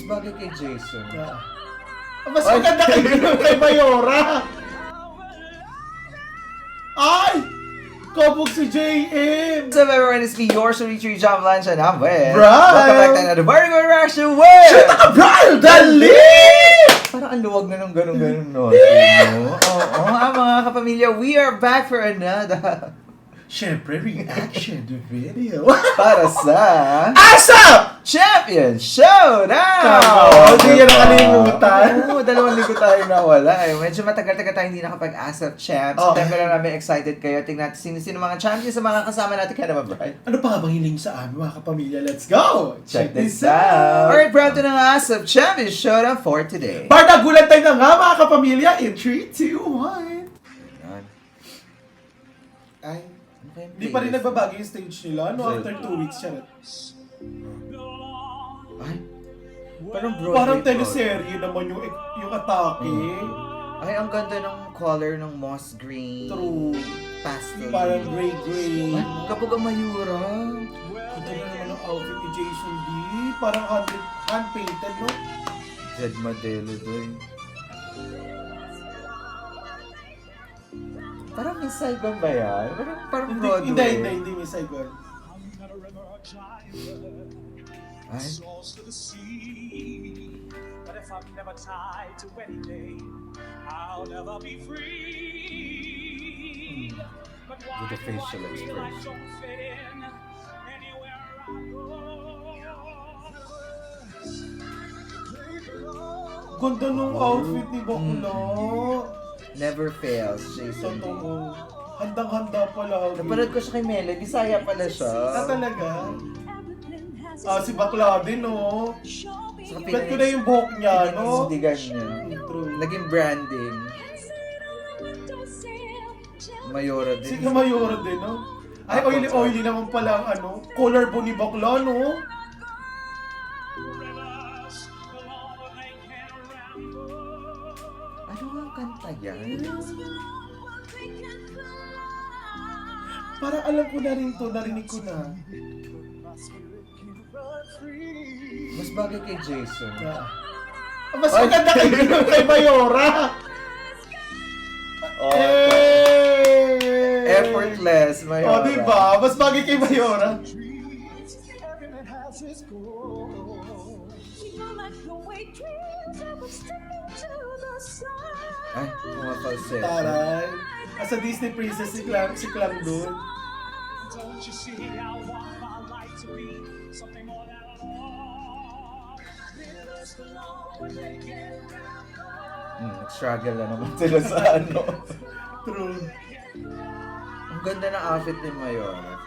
Mas bagay kay Jason. Mas maganda kay Mayora. Ay! Kabog si JM! What's up everyone, it's me, yours truly, John Blanche, and I'm with... Brian! Welcome back to another Very Good Reaction with... Shoot ka, Brian! Dali! Parang ang luwag na nung ganun-ganun, no? Oo, mga kapamilya, we are back for another... Siyempre, reaction video. Para sa... ASAP! Champion Showdown! Kamo, hindi yan nakalimutan. Oo, 2 linggo tayo nawala eh. Medyo matagal-tagal tayo hindi nakapag-ASAP Champs. Oh. Time lang namin excited kayo. Tingnan natin sino mga champions sa mga kasama natin. Kaya naman, Brian. Ano pa nga bang hiling sa amin, mga kapamilya? Let's go! Check this out! Alright, proud to ng ASAP Champion Showdown for today. Bardagulan tayo na nga, mga kapamilya, in 3, 2, 1. Ay, hindi pa rin nagbabago yung stage nila, no? After 2 weeks, charot. Ay, parang Broadway. Parang teleserye naman yung atake. Ay, ang ganda ng color ng moss green. True. Pastel. Parang gray-gray. Ay, kapag ang Mayura. Ganda na naman ang outfit ni Jason D. Parang hand-painted, no? Zed Modelo doon. Parang Miss Saigon ba yan? Parang Broadway. Hindi Miss Saigon. Ay. But if I'm never tied to anything, I'll never be free. But why With the facial do I feel I expression. don't fit in anywhere I go? Ganda nung outfit ni Bakula. Never fails, Jason D. Totoo. Handang-handa pala. Napanood ko siya kay Mele. Bisaya pala siya. Talaga? Si Bakla din, no? Sa Bet ko na yung buhok niya, no? Pinag-iindigan niya. True. Naging branding. Mayora din. Sige, Mayora din, no? Ay, oily naman pala ang color bo ni Bakla, no? Ano ang kanta yan? Parang alam ko na rin to, narinig ko na. Mas bagay kay Jason. Mas maganda kay Mayora! Effortless, Mayora. Diba? Mas bagay kay Mayora. Ay, pumapalset. Taray. Sa Disney Princess si Clang doon. Don't you see I want my life to be something more than a law? Rivers flow when they get around. Struggle na naman sila sa ano. True. Ang ganda ng outfit ni Mayora.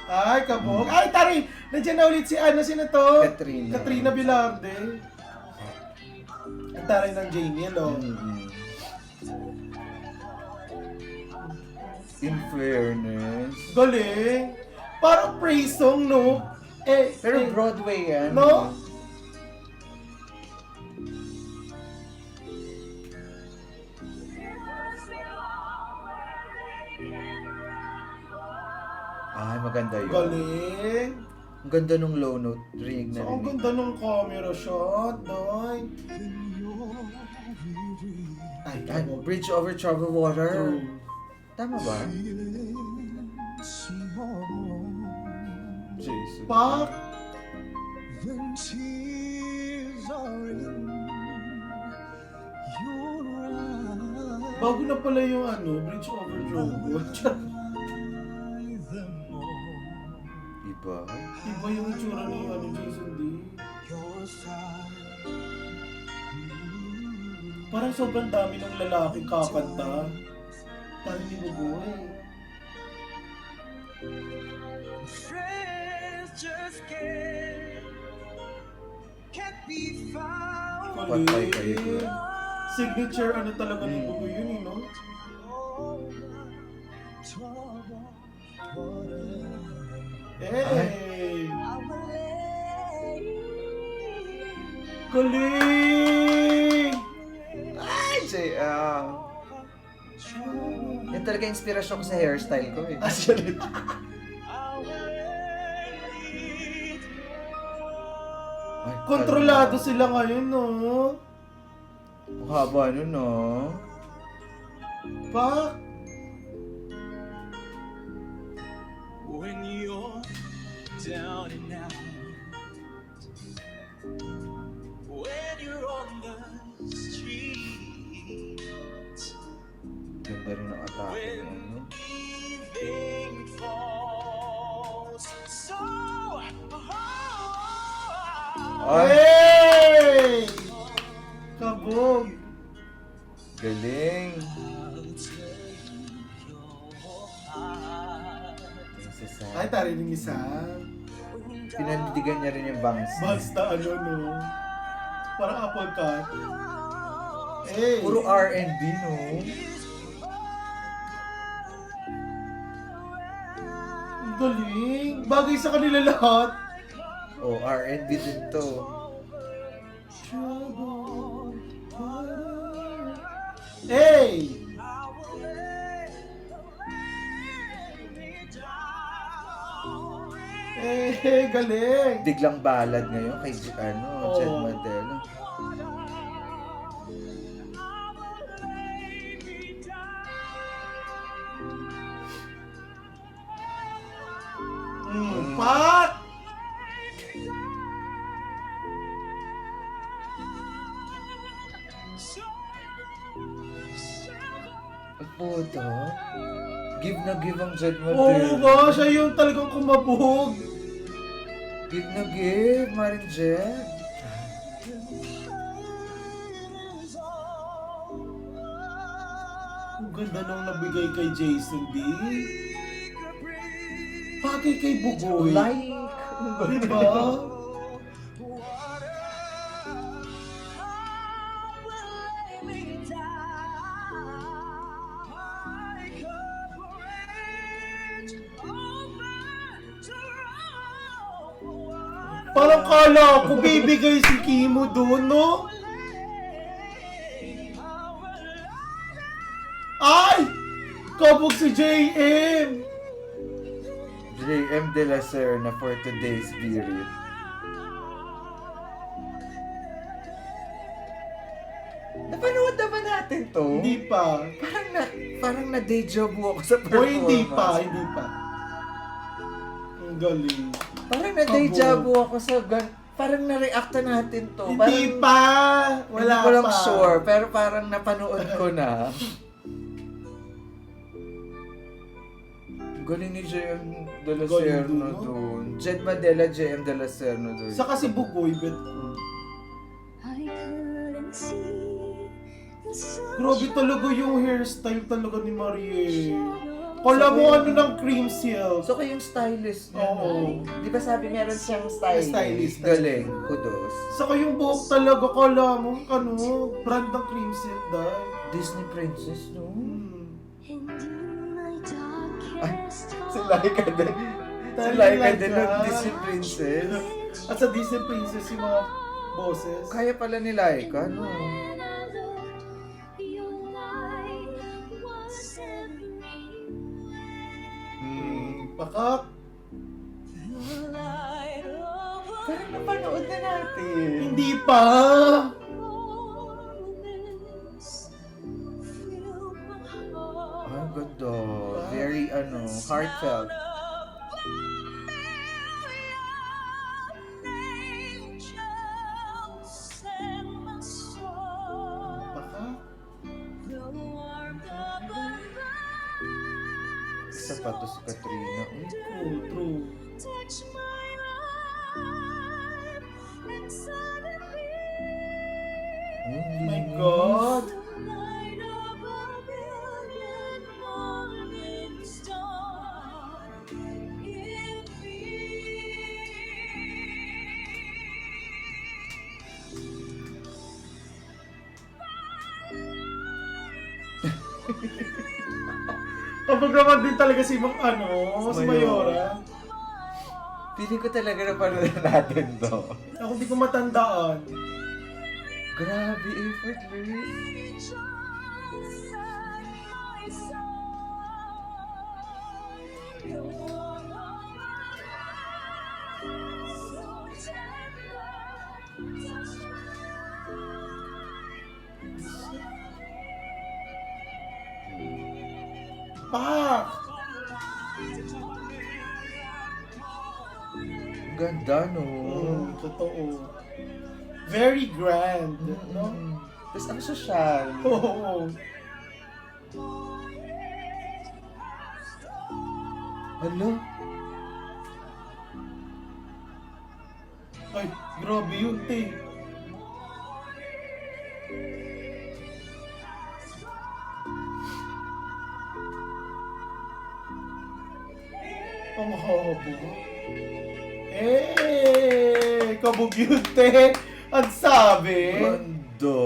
Ay, kabog. Ay, tari! Nandiyan na ulit sino to? Katrina. Katrina Velarde. Ang taray ng Jamie, hello. In fairness. Galing. Parang praise song, no? Pero Broadway yan. No? Ay, maganda yun. Galing. Ang ganda nung low note rig na Ang rin. ganda ng camera shot, doy. Ay, Ay, kabog. Bridge over troubled water. True. Tama ba? Jason. Pak! Bago na pala yung Bridge over Troubled. Iba. Iba yung itsura ni Jason D. Parang sobrang dami ng lalaki kakanta. Parang hindi mo buhay. Friends just can't be found. Patay kayo doon. Signature talaga ni Bugoy yun, no? Hey! Galing! Ay, Yan talaga inspirasyon ko sa hairstyle ko eh. Actually, Ay, kontrolado sila ngayon, no? Ang haba nun, no? Pak! When you're down and out, when you're on the street, Ganda rin ang atake when mo, no? evening falls, so Ay! Hey! Kabog! Galing! I'll tell you your heart. Yung si Sam. Ay, tarin yung isa. Pinandidigan niya rin yung bangs. Basta ano, no? Parang apple cut. Hey! Puro R&B, no? Ang galing! Bagay sa kanila lahat. Oh, R&B din to. Hey! Eh, galing! Biglang balad ngayon kay Oo. Jed Madela. Pat! Ang puto. Give na give ang Jed Oo Madela. nga, siya yung talagang kumabog. Give na give, Marin Jed. Ang ganda nung nabigay kay Jason B. Bagay kay Bugoy. Like. Diba? Parang kala ko bibigay si Kimo doon, no? Ay! Kabog si JM! JM De La Serna for today's spirit. Napanood na ba natin to? Hindi pa. Parang na-deja vu ako sa O performance. hindi pa, hindi pa. Ang galing. Parang na-deja vu ako sa parang na-reacta natin to. Hindi Parang, pa! Wala hindi ko lang pa. sure, pero parang napanood ko na. Galing ni JM De La Galing Serna dun, no? dun. Jed Madela, JM De La Serna dun. Sa kasi Bugoy, bet ko. Grabe talaga yung hairstyle talaga ni Marie. Kala mo ano ng cream silk. So kayong stylist niya, Oo. no? Di ba sabi meron siyang stylist? Stylist. Galing. Kudos. Saka yung buhok talaga, kala mo, ano, brand ng cream silk dahil. Disney princess, no? Ay, Si Laika din. Si Dahil Laika like din that. ng Disney princess. At sa Disney Princess yung mga boses. Kaya pala ni Laika, no? Pakak. Parang napanood na natin. Hindi pa. Ang ganda. Very, heartfelt. Pakak. Isa pa to si Katrina. Uy, True, true. Touch my life and suddenly ang My linis. God. light of a billion morning stars in me. Kapag naman din talaga si si Mayora. Feeling ko talaga napanood natin to. Ako di ko matandaan. Grabe, effortless. Pak! Ganda, no? Totoo. Very grand, no? Tapos ang sosyal. Oo. Alo? Ay, grabe yun, te. Ang habo. Kabog yun, te. Ang sabi. Gando.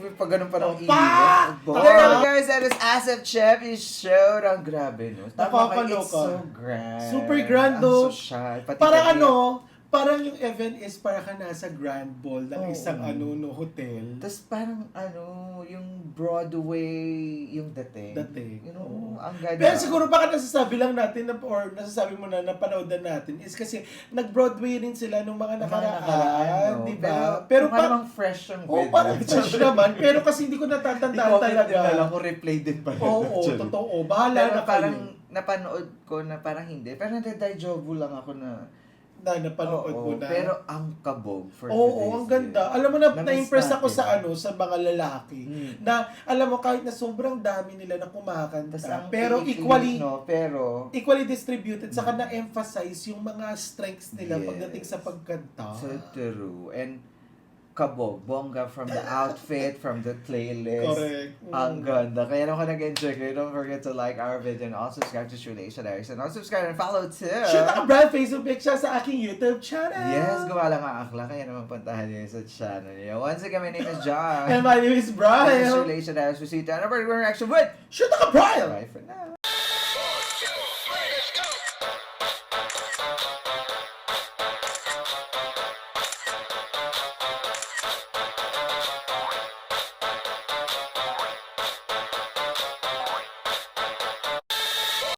May pa ganun pa ng Pa! iwan. Hello guys, that is Asap Chef. You showed ang grabe, no? Tama ka, it's Nakakaloka. so grand. Super grand, no? Ang sosyal. Pati Parang kami- ano, parang yung event is para ka nasa Grand Ball ng Oo. isang hotel. Tapos parang yung Broadway, yung dating. Dating. You know, Oo. ang ganda. Pero siguro baka nasasabi lang natin or nasasabi mo na napanood na natin is kasi nag-Broadway rin sila nung mga nakaraan, no? di ba? Pero kung anong fresh yung oh, parang fresh naman. Pero kasi hindi ko natatandaan talaga. Din alam ko, replay din pala. Oo, actually. totoo. Bahala Pero na parang kayo. napanood ko na parang hindi. Pero nade-dejobu lang ako na Na napanood mo oo, na. pero ang kabog for Oo, ang today's ganda. day. Alam mo na, Na-miss na-impress ako natin. sa mga lalaki. Mm. Na, alam mo, kahit na sobrang dami nila na kumakanta, Tas ang pero tiik-tiik, equally, no? Pero equally distributed, saka na-emphasize yung mga strengths nila Yes. pagdating sa pagkanta. so true. And kabog, bongga from the outfit, from the playlist. Correct. Ang ganda. Kaya naman ko nag-enjoy kayo. Don't forget to like our video and also subscribe to Shulation Diaries. And also subscribe and follow too. Shoot ako, Brad, Facebook page siya sa aking YouTube channel. Yes, gumawa lang ang akla. Kaya naman puntahan niyo sa channel niyo. Once again, my name is John. And my name is This is Brian. Shulation Diaries. We see you down. We're reaction with Shoot ako, Brian! bye for now.